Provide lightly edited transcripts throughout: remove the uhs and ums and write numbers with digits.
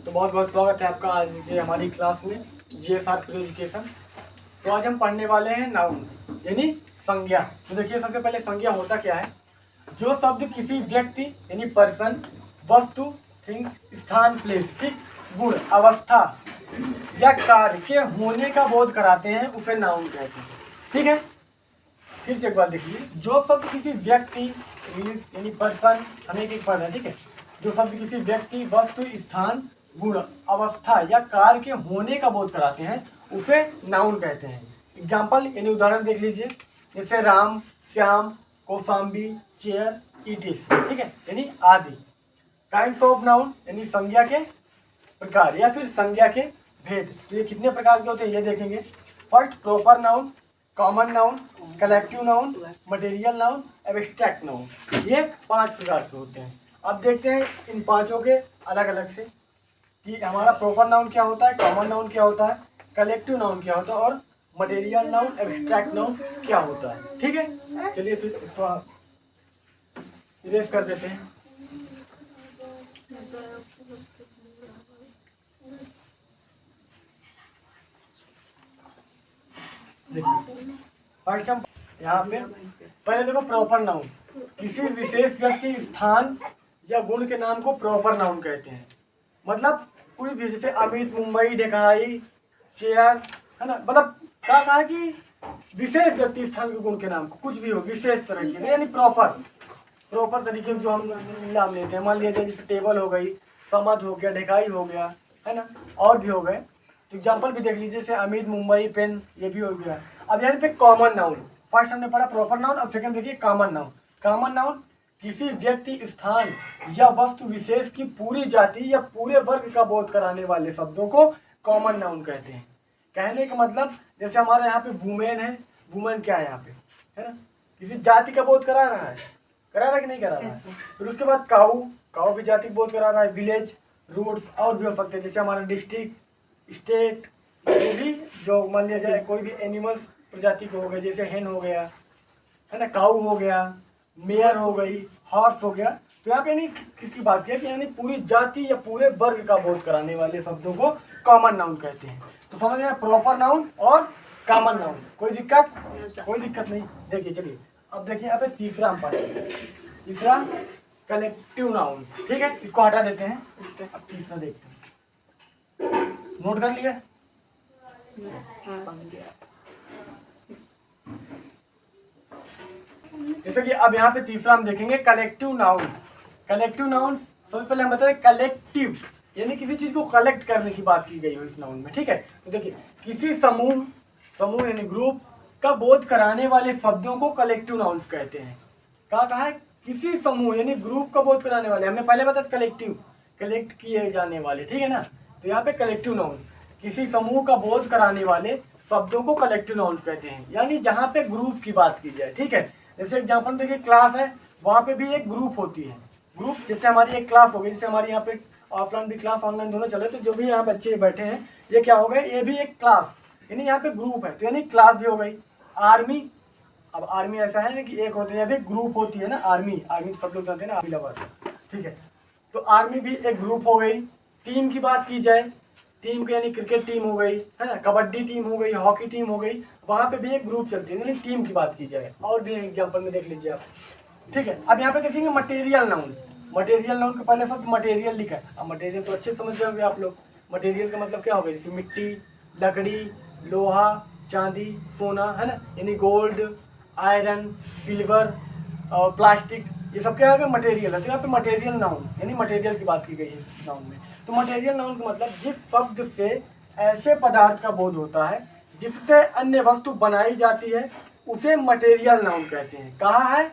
तो बहुत बहुत स्वागत है आपका आज के हमारी क्लास में जीएसआर फॉर एजुकेशन। तो आज हम पढ़ने वाले हैं नाउन्स यानी संज्ञा। तो देखिए सबसे पहले संज्ञा होता क्या है। जो शब्द किसी व्यक्ति यानी पर्सन, वस्तु, थिंग, स्थान, प्लेस, ठीक, गुण, अवस्था या कार्य के होने का बोध कराते हैं उसे नाउन कहते हैं। ठीक है, फिर से एक बार देखिए। जो शब्द किसी व्यक्ति यानी पर्सन, हमें एक पढ़ना है, ठीक है। जो शब्द किसी व्यक्ति, वस्तु, स्थान, गुण, अवस्था या कार्य के होने का बोध कराते हैं उसे नाउन कहते हैं। एग्जाम्पल यानी उदाहरण देख लीजिए, जैसे राम, श्याम, कौशाम्बी, चेयर, इटिस, ठीक है, यानी आदि। काइंड्स ऑफ नाउन यानी संज्ञा के प्रकार या फिर संज्ञा के भेद। तो ये कितने प्रकार के होते हैं ये देखेंगे। First, proper noun, common noun, collective noun, material noun, abstract noun. ये 5 प्रकार के होते हैं। अब देखते हैं इन पांचों के अलग अलग से कि हमारा प्रॉपर नाउन क्या होता है, कॉमन नाउन क्या होता है, कलेक्टिव नाउन क्या होता है और मटेरियल नाउन, एब्स्ट्रैक्ट नाउन क्या होता है। ठीक है, चलिए फिर इसको इरेज कर देते हैं। देखिए फर्स्ट हम यहाँ पे पहले देखो प्रॉपर नाउन। किसी विशेष व्यक्ति, स्थान या गुण के नाम को प्रॉपर नाउन कहते हैं। मतलब कोई भी, जैसे अमित, मुंबई, ढेकाई, चेयर, है ना, मतलब क्या कहा कि विशेष व्यक्ति, स्थान के गुण के नाम को, कुछ भी हो विशेष तरीके से यानी प्रॉपर तरीके से जो हम नाम लेते हैं। मान लीजिए जैसे टेबल हो गई, समद हो गया, ढेकाई हो गया, है ना, और भी हो गए। एग्जाम्पल भी देख लीजिए, जैसे अमित, मुंबई, पेन, ये भी हो गया। अब यहाँ पे कॉमन नाउन, फर्स्ट हमने पढ़ा प्रॉपर नाउन, अब सेकंड देखिए कॉमन नाउन। कॉमन नाउन किसी व्यक्ति, स्थान या वस्तु विशेष की पूरी जाति या पूरे वर्ग का बोध कराने वाले शब्दों को कॉमन नाउन कहते हैं। कहने का मतलब जैसे हमारे यहाँ पे वुमेन है, वुमेन क्या है यहाँ पे, है ना, किसी जाति का बोध करा रहा है कि नहीं करा रहा है। फिर उसके बाद काऊ, काऊ भी जाति का बोध करा रहा है। विलेज, रूट्स और भी हो सकते हैं, जैसे हमारा डिस्ट्रिक्ट, स्टेट, ये भी जो मान लिया जाए कोई भी एनिमल्स प्रजाति के हो गए, जैसे हेन हो गया, है ना, काऊ हो गया, मेयर हो गई, हॉर्स हो गया। तो यहाँ पे यानी किसकी बात किया कि यानी पूरी जाति या पूरे वर्ग का बोध कराने वाले शब्दों को कॉमन नाउन कहते हैं। तो समझ रहे हैं, प्रॉपर नाउन और कॉमन नाउन। कोई दिक्कत नहीं। देखिए चलिए अब देखिए यहाँ पे तीसरा हम पढ़ेंगे। तीसरा कलेक्टिव नाउन, ठीक है, इसको हटा देते हैं। अब तीसरा देखते हैं, नोट कर लिया। जैसे कि अब यहाँ पे तीसरा हम देखेंगे कलेक्टिव नाउन्स। कलेक्टिव नाउन्स सबसे पहले हम बताते हैं कलेक्टिव यानी किसी चीज को कलेक्ट करने की बात की गई हो इस नाउन में। ठीक है, तो देखिए किसी समूह यानी ग्रुप का बोध कराने वाले शब्दों को कलेक्टिव नाउन्स कहते हैं। कहा है किसी समूह यानी ग्रुप का बोध कराने वाले, हमने पहले बताया कलेक्टिव, कलेक्ट किए जाने वाले, ठीक है ना। तो यहाँ पे कलेक्टिव नाउन्स किसी समूह का बोध कराने वाले शब्दों को कलेक्टिव नाउन्स कहते हैं, यानी जहाँ पे ग्रुप की बात की जाए। ठीक है, जैसे एग्जाम्पल देखिए क्लास है, वहाँ पे भी एक ग्रुप होती है। ग्रुप जैसे हमारी एक क्लास हो गई, जैसे हमारे यहाँ पे ऑफलाइन भी क्लास ऑनलाइन दोनों चले, तो जो भी यहाँ बच्चे बैठे हैं ये क्या हो गए, ये भी एक क्लास यानी यहाँ पे ग्रुप है, तो यानी क्लास भी हो गई। आर्मी, अब आर्मी ऐसा है ना कि एक होते हैं, ग्रुप होती है ना आर्मी सब लोग जानते हैं ना, आर्मी लवर, ठीक है। तो आर्मी भी एक ग्रुप हो गई। टीम की बात की जाए, टीम की यानी क्रिकेट टीम हो गई, है ना, कबड्डी टीम हो गई, हॉकी टीम हो गई, वहाँ पे भी एक ग्रुप चलती है, यानी टीम की बात की जाए। और भी एग्जाम्पल में देख लीजिए आप, ठीक है। अब यहाँ पे देखेंगे मटेरियल नाउन। मटेरियल नाउन के पहले शब्द मटेरियल लिखा है। अब मटेरियल तो अच्छे समझ रहे होंगे आप लोग। मटेरियल का मतलब क्या होगा, जैसे मिट्टी, लकड़ी, लोहा, चांदी, सोना, है ना, यानी गोल्ड, आयरन, सिल्वर और प्लास्टिक, ये सब क्या है मटेरियल है। तो यहाँ पे मटेरियल नाउन यानी मटेरियल की बात की गई है नाउन में। तो मटेरियल नाउन का मतलब जिस शब्द से ऐसे पदार्थ का बोध होता है जिससे अन्य वस्तु बनाई जाती है उसे मटेरियल नाउन कहते हैं। कहा है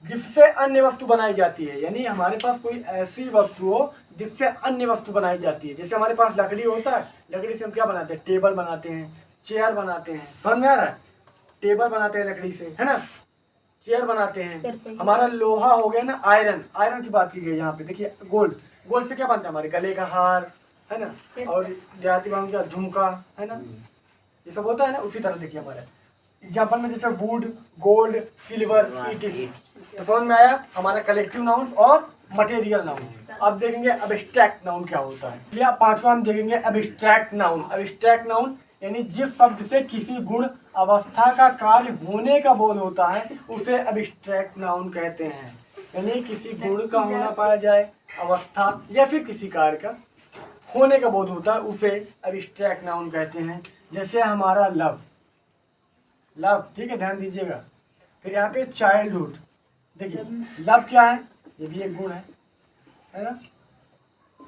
जिससे अन्य वस्तु बनाई जाती है, यानी हमारे पास कोई ऐसी वस्तु हो जिससे अन्य वस्तु बनाई जाती है। जैसे हमारे पास लकड़ी होता है, लकड़ी से हम क्या बनाते हैं, टेबल बनाते हैं, चेयर बनाते हैं, समझ में आ रहा है, टेबल बनाते हैं लकड़ी से, है ना, चेयर बनाते हैं। हमारा लोहा हो गया ना, आयरन की बात की गई यहाँ पे। देखिए गोल्ड से क्या बनता है, हमारे गले का हार, है ना, और देहाती बांग का झुमका, है ना, ये सब होता है ना। उसी तरह देखिए हमारे एग्जाम्पल में जैसे वुड, गोल्ड, सिल्वर, ईटीसी। तो समझ में आया हमारा कलेक्टिव नाउन और मटेरियल नाउन। अब देखेंगे एब्स्ट्रैक्ट नाउन क्या होता है। या पांचवा हम देखेंगे एब्स्ट्रैक्ट नाउन। एब्स्ट्रैक्ट नाउन यानी जिस शब्द से किसी गुण अवस्था का कार्य होने का बोध होता है उसे एब्स्ट्रैक्ट नाउन कहते हैं। यानी किसी गुण का होना पाया जाए, अवस्था या फिर किसी कार्य का होने का बोध होता है उसे एब्स्ट्रैक्ट नाउन कहते हैं। जैसे हमारा लव, लव, ठीक है, ध्यान दीजिएगा। फिर यहाँ पे चाइल्डहुड, देखिए लव क्या है, ये भी एक गुण है ना।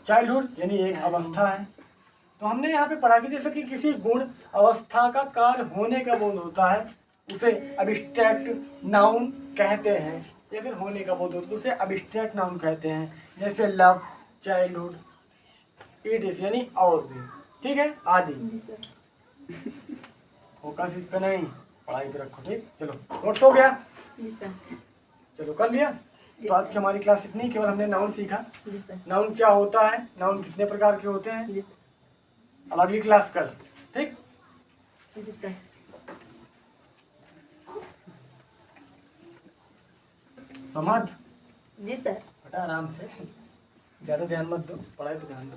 चाइल्डहुड यानी एक अवस्था है। तो हमने यहाँ पे पढ़ा कि जैसे कि किसी गुण अवस्था का कार्य होने का बोध होता है उसे एब्स्ट्रैक्ट नाउन कहते हैं, या फिर होने का बोध होता है उसे एब्स्ट्रैक्ट नाउन कहते हैं। जैसे लव, चाइल्डहुड, इट इज यानी और भी, ठीक है, आदि। फोकस इस पे नहीं, पढ़ाई पे रखो, ठीक। चलो नोट्स हो गया, चलो कर लिया। तो आज की हमारी क्लास इतनी, केवल हमने नाउन सीखा, नाउन क्या होता है, नाउन कितने प्रकार के होते हैं। अब अगली क्लास कल, ठीक। समझ जी सर। बेटा आराम से, ज्यादा ध्यान मत दो, पढ़ाई पे ध्यान दो।